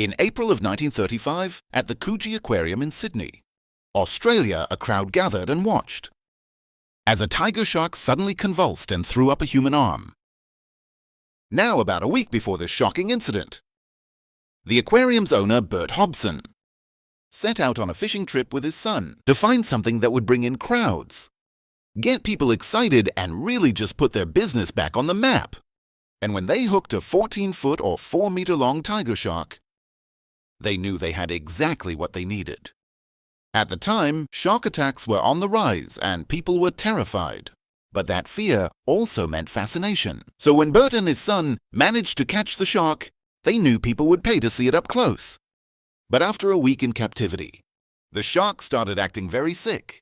In April of 1935, at the Coogee Aquarium in Sydney, Australia, a crowd gathered and watched as a tiger shark suddenly convulsed and threw up a human arm. Now, about a week before this shocking incident, the aquarium's owner, Bert Hobson, set out on a fishing trip with his son to find something that would bring in crowds, get people excited, and really just put their business back on the map. And when they hooked a 14-foot or 4-meter-long tiger shark, they knew they had exactly what they needed. At the time, shark attacks were on the rise and people were terrified. But that fear also meant fascination. So when Bert and his son managed to catch the shark, they knew people would pay to see it up close. But after a week in captivity, the shark started acting very sick.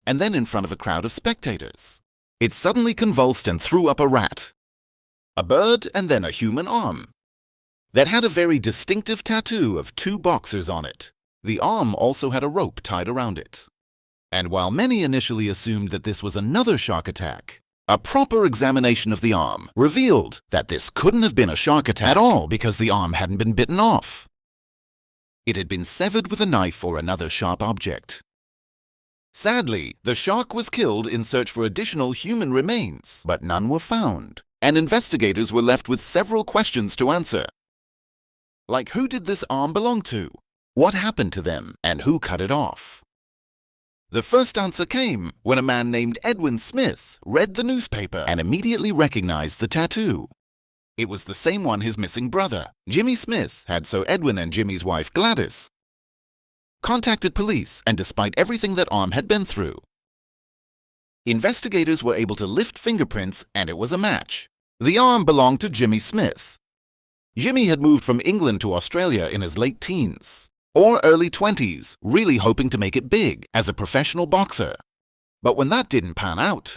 And then in front of a crowd of spectators, it suddenly convulsed and threw up a rat, a bird, and then a human arm that had a very distinctive tattoo of 2 boxers on it. The arm also had a rope tied around it. And while many initially assumed that this was another shark attack, a proper examination of the arm revealed that this couldn't have been a shark attack at all because the arm hadn't been bitten off. It had been severed with a knife or another sharp object. Sadly, the shark was killed in search for additional human remains, but none were found, and investigators were left with several questions to answer. Like, who did this arm belong to? What happened to them, and who cut it off? The first answer came when a man named Edwin Smith read the newspaper and immediately recognized the tattoo. It was the same one his missing brother, Jimmy Smith, had, so Edwin and Jimmy's wife, Gladys, contacted police, and despite everything that arm had been through, investigators were able to lift fingerprints and it was a match. The arm belonged to Jimmy Smith. Jimmy had moved from England to Australia in his late teens or early 20s, really hoping to make it big as a professional boxer. But when that didn't pan out,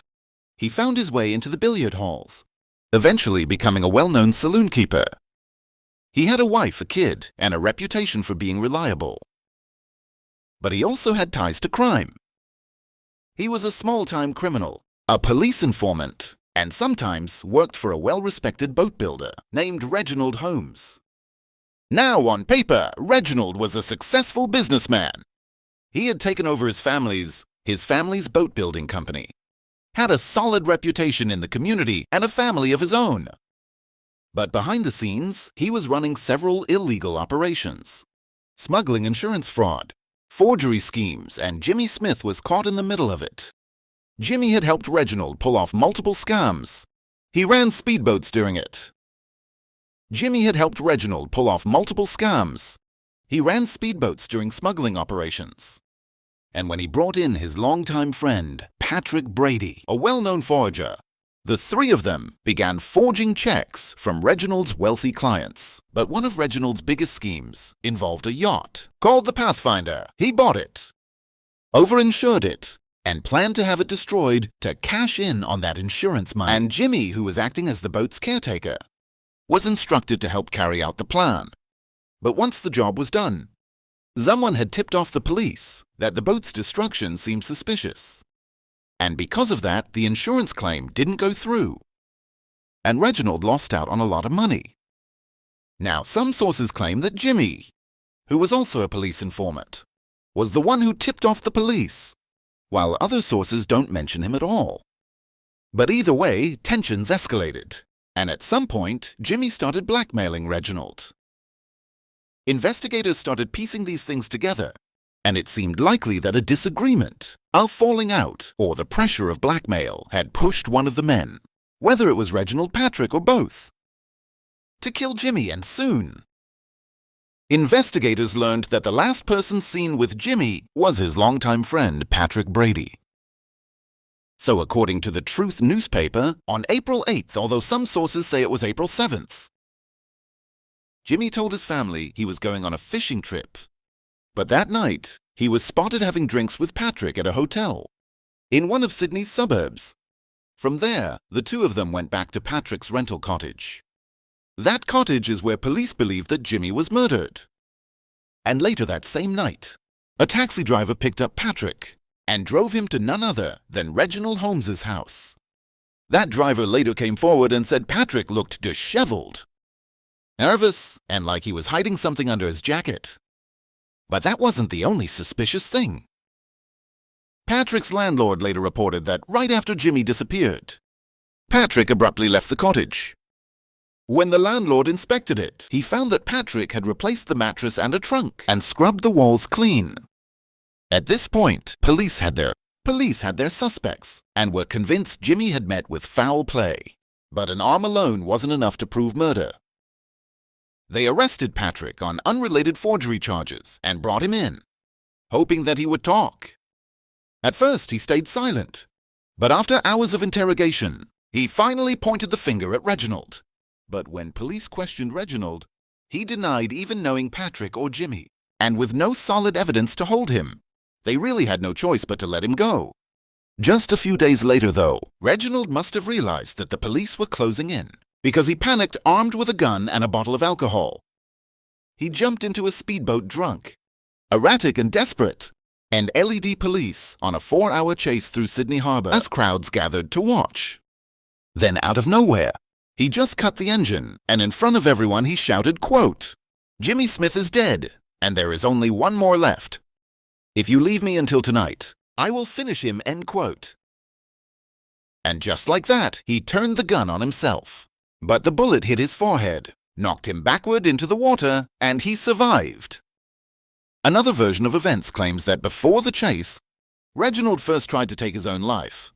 he found his way into the billiard halls, eventually becoming a well-known saloon keeper. He had a wife, a kid, and a reputation for being reliable. But he also had ties to crime. He was a small-time criminal, a police informant, and sometimes worked for a well-respected boat builder named Reginald Holmes. Now, on paper, Reginald was a successful businessman. He had taken over his family's boat building company, had a solid reputation in the community, and a family of his own. But behind the scenes, he was running several illegal operations, smuggling insurance fraud, forgery schemes, and Jimmy Smith was caught in the middle of it. Jimmy had helped Reginald pull off multiple scams. He ran speedboats during it. Jimmy had helped Reginald pull off multiple scams. He ran speedboats during smuggling operations. And when he brought in his longtime friend, Patrick Brady, a well-known forger, the three of them began forging checks from Reginald's wealthy clients. But one of Reginald's biggest schemes involved a yacht called the Pathfinder. He bought it, overinsured it, and planned to have it destroyed to cash in on that insurance money. And Jimmy, who was acting as the boat's caretaker, was instructed to help carry out the plan. But once the job was done, someone had tipped off the police that the boat's destruction seemed suspicious. And because of that, the insurance claim didn't go through. And Reginald lost out on a lot of money. Now, some sources claim that Jimmy, who was also a police informant, was the one who tipped off the police, while other sources don't mention him at all. But either way, tensions escalated. And at some point, Jimmy started blackmailing Reginald. Investigators started piecing these things together, and it seemed likely that a disagreement, a falling out, or the pressure of blackmail had pushed one of the men, whether it was Reginald, Patrick, or both, to kill Jimmy, and soon. Investigators learned that the last person seen with Jimmy was his longtime friend, Patrick Brady. So according to the Truth newspaper, on April 8th, although some sources say it was April 7th, Jimmy told his family he was going on a fishing trip. But that night, he was spotted having drinks with Patrick at a hotel in one of Sydney's suburbs. From there, the two of them went back to Patrick's rental cottage. That cottage is where police believe that Jimmy was murdered. And later that same night, a taxi driver picked up Patrick and drove him to none other than Reginald Holmes's house. That driver later came forward and said Patrick looked disheveled. nervous and like he was hiding something under his jacket. But that wasn't the only suspicious thing. Patrick's landlord later reported that right after Jimmy disappeared, Patrick abruptly left the cottage. When the landlord inspected it, he found that Patrick had replaced the mattress and a trunk and scrubbed the walls clean. At this point, police had their suspects and were convinced Jimmy had met with foul play. But an arm alone wasn't enough to prove murder. They arrested Patrick on unrelated forgery charges and brought him in, hoping that he would talk. At first, he stayed silent, but after hours of interrogation, he finally pointed the finger at Reginald. But when police questioned Reginald, he denied even knowing Patrick or Jimmy, and with no solid evidence to hold him, they really had no choice but to let him go. Just a few days later, though, Reginald must have realized that the police were closing in, because he panicked armed with a gun and a bottle of alcohol. He jumped into a speedboat drunk, erratic and desperate, and LED police on a 4-hour chase through Sydney Harbor as crowds gathered to watch. Then out of nowhere, he just cut the engine, and in front of everyone he shouted, quote, "Jimmy Smith is dead, and there is only one more left. If you leave me until tonight, I will finish him," end quote. And just like that, he turned the gun on himself. But the bullet hit his forehead, knocked him backward into the water, and he survived. Another version of events claims that before the chase, Reginald first tried to take his own life.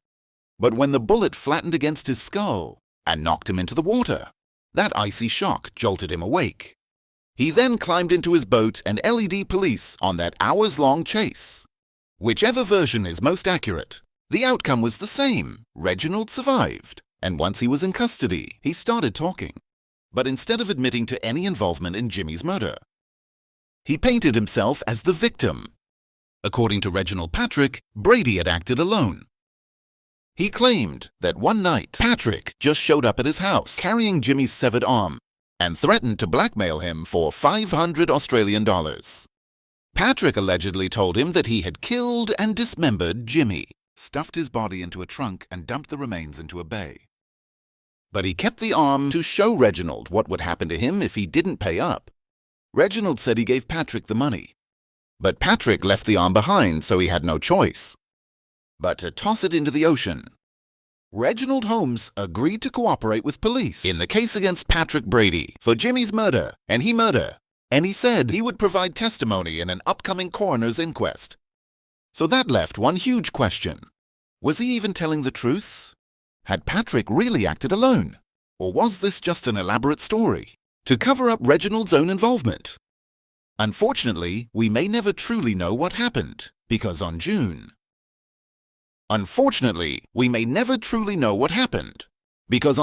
But when the bullet flattened against his skull and knocked him into the water, that icy shock jolted him awake. He then climbed into his boat and LED police on that hours-long chase. Whichever version is most accurate, the outcome was the same. Reginald survived, and once he was in custody, he started talking. But instead of admitting to any involvement in Jimmy's murder, he painted himself as the victim. According to Reginald Patrick, Brady had acted alone. He claimed that one night, Patrick just showed up at his house carrying Jimmy's severed arm and threatened to blackmail him for $500 Australian. Patrick allegedly told him that he had killed and dismembered Jimmy, stuffed his body into a trunk and dumped the remains into a bay. But he kept the arm to show Reginald what would happen to him if he didn't pay up. Reginald said he gave Patrick the money, but Patrick left the arm behind, so he had no choice but to toss it into the ocean. Reginald Holmes agreed to cooperate with police in the case against Patrick Brady for Jimmy's murder, and he said he would provide testimony in an upcoming coroner's inquest. So that left one huge question. Was he even telling the truth? Had Patrick really acted alone? Or was this just an elaborate story to cover up Reginald's own involvement? Unfortunately, we may never truly know what happened, because on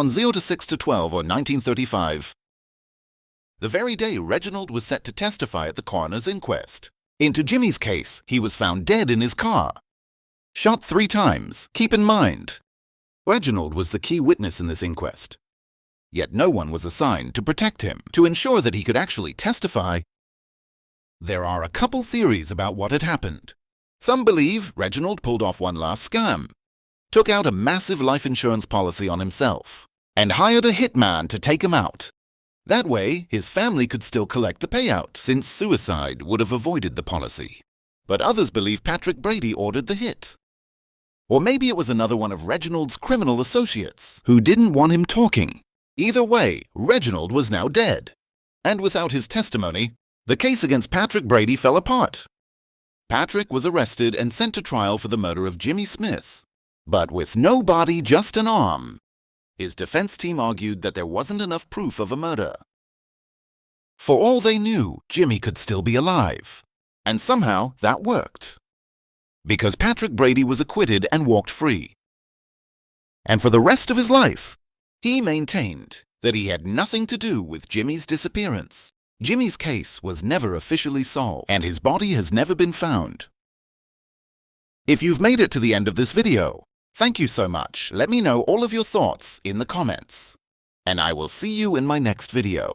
0 to 6 to 12 or 1935, the very day Reginald was set to testify at the coroner's inquest into Jimmy's case, he was found dead in his car, shot 3 times. Keep in mind, Reginald was the key witness in this inquest, yet no one was assigned to protect him, to ensure that he could actually testify. There are a couple theories about what had happened. Some believe Reginald pulled off one last scam, took out a massive life insurance policy on himself, and hired a hitman to take him out. That way, his family could still collect the payout, since suicide would have avoided the policy. But others believe Patrick Brady ordered the hit. Or maybe it was another one of Reginald's criminal associates who didn't want him talking. Either way, Reginald was now dead. And without his testimony, the case against Patrick Brady fell apart. Patrick was arrested and sent to trial for the murder of Jimmy Smith. But with no body, just an arm, his defense team argued that there wasn't enough proof of a murder. For all they knew, Jimmy could still be alive. And somehow that worked, because Patrick Brady was acquitted and walked free. And for the rest of his life, he maintained that he had nothing to do with Jimmy's disappearance. Jimmy's case was never officially solved, and his body has never been found. If you've made it to the end of this video, thank you so much. Let me know all of your thoughts in the comments, and I will see you in my next video.